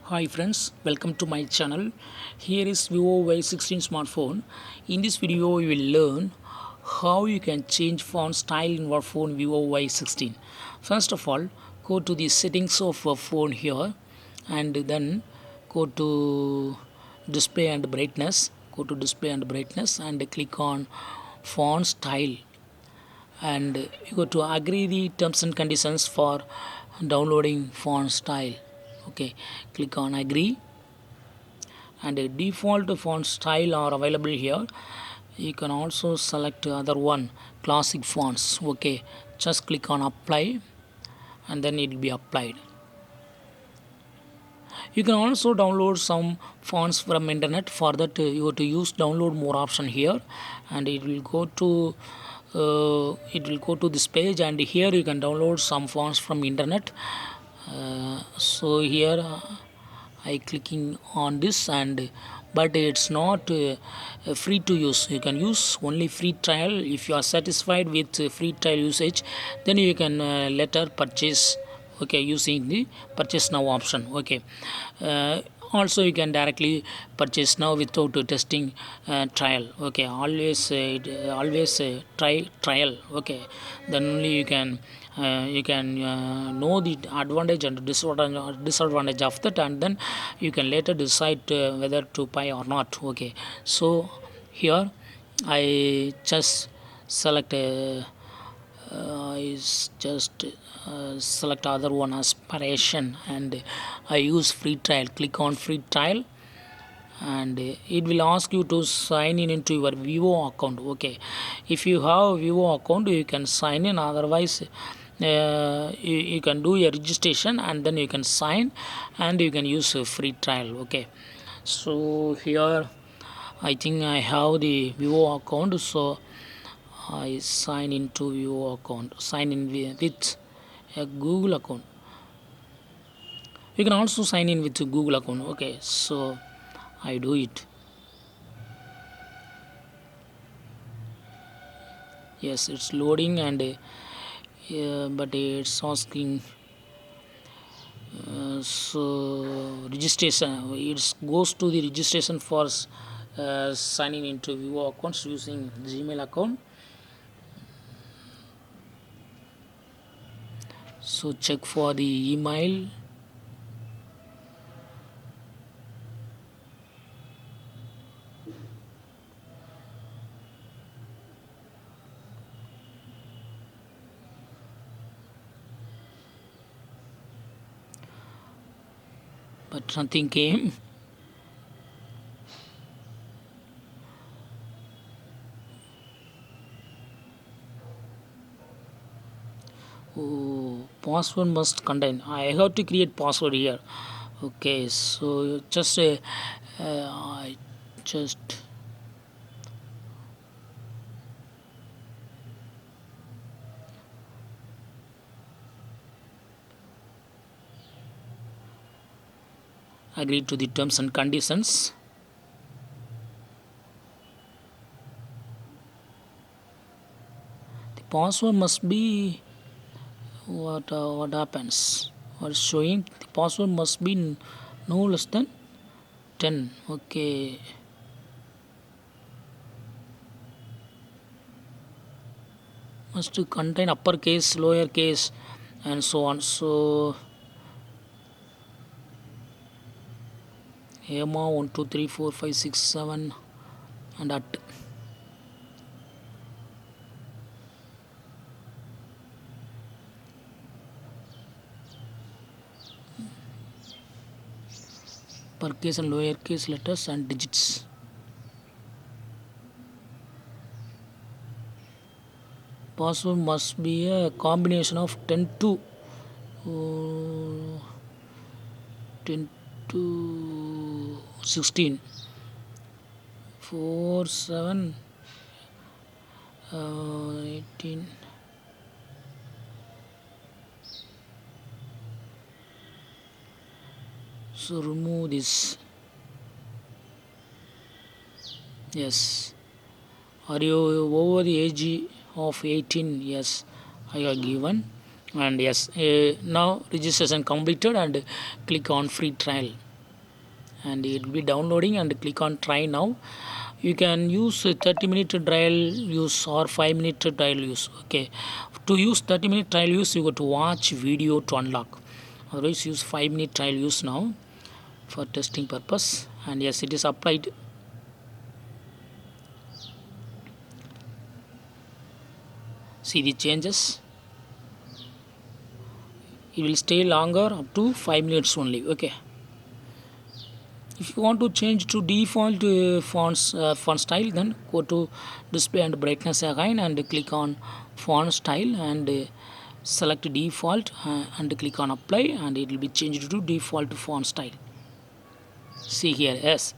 Hi friends, welcome to my channel. Here is Vivo Y16 smartphone. In this video, you will learn how you can change font style in your phone Vivo Y16. First of all, go to the settings of your phone here and then go to display and brightness. Go to display and brightness and click on font style and you go to agree the terms and conditions for downloading font style. Okay, click on agree and a default font style are available here. You can also select other one classic fonts. Okay, just click on apply and then it will be applied. You can also download some fonts from internet. For that you have to use download more option here and it will go to this page and here you can download some fonts from internet. So here I clicking on this and but it's not free to use. You can use only free trial. If you are satisfied with free trial usage, then you can later purchase, okay, using the purchase now option. Okay, uh, also you can directly purchase now without testing trial. Okay, always try trial. Okay, then only you can know the advantage and disadvantage of that, and then you can later decide whether to buy or not. Okay, so here I just select a is just select other one aspiration and I use free trial. Click on free trial and it will ask you to sign in into your Vivo account. Okay, if you have Vivo account you can sign in, otherwise you can do your registration and then you can sign and you can use a free trial. Okay, so here I think I have the Vivo account, so I sign into Vivo account, sign in with a Google account. You can also sign in with a Google account. Okay, so I do it. Yes, it's loading and but it's asking so registration. It goes to the registration for signing into Vivo accounts using Gmail account. So check for the email. But nothing came. Oh, password must contain. I have to create password here. Okay, so just I just agree to the terms and conditions. The password must be what happens. What is showing? The password must be no less than 10. Okay, must contain uppercase, lowercase, and so on. So Emma 1 2 3 4 5 6 7 and at uppercase and lowercase letters and digits. Password must be a combination of 10 to 10 to 16 4 7 18. So remove this. Yes, are you over the age of 18? Yes, I have given. And yes, now registration completed and click on free trial. and it will be downloading, and click on try now. You can use a 30-minute trial use or 5-minute trial use. Okay, to use 30-minute trial use, you got to watch video to unlock. Otherwise, use 5-minute trial use now for testing purpose. And yes, it is applied. See the changes. It will stay longer up to 5 minutes only. Okay, if you want to change to default font style, then go to display and brightness again and click on font style, and select default, and click on apply, and it will be changed to default font style. See here, yes,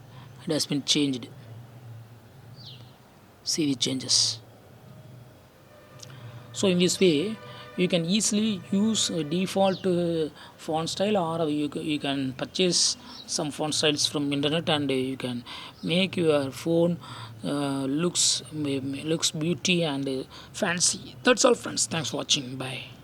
it has been changed. See the changes. So in this way, you can easily use a default font style, or you can purchase some font styles from internet, and you can make your phone looks beauty and fancy. That's all, friends. Thanks for watching. Bye.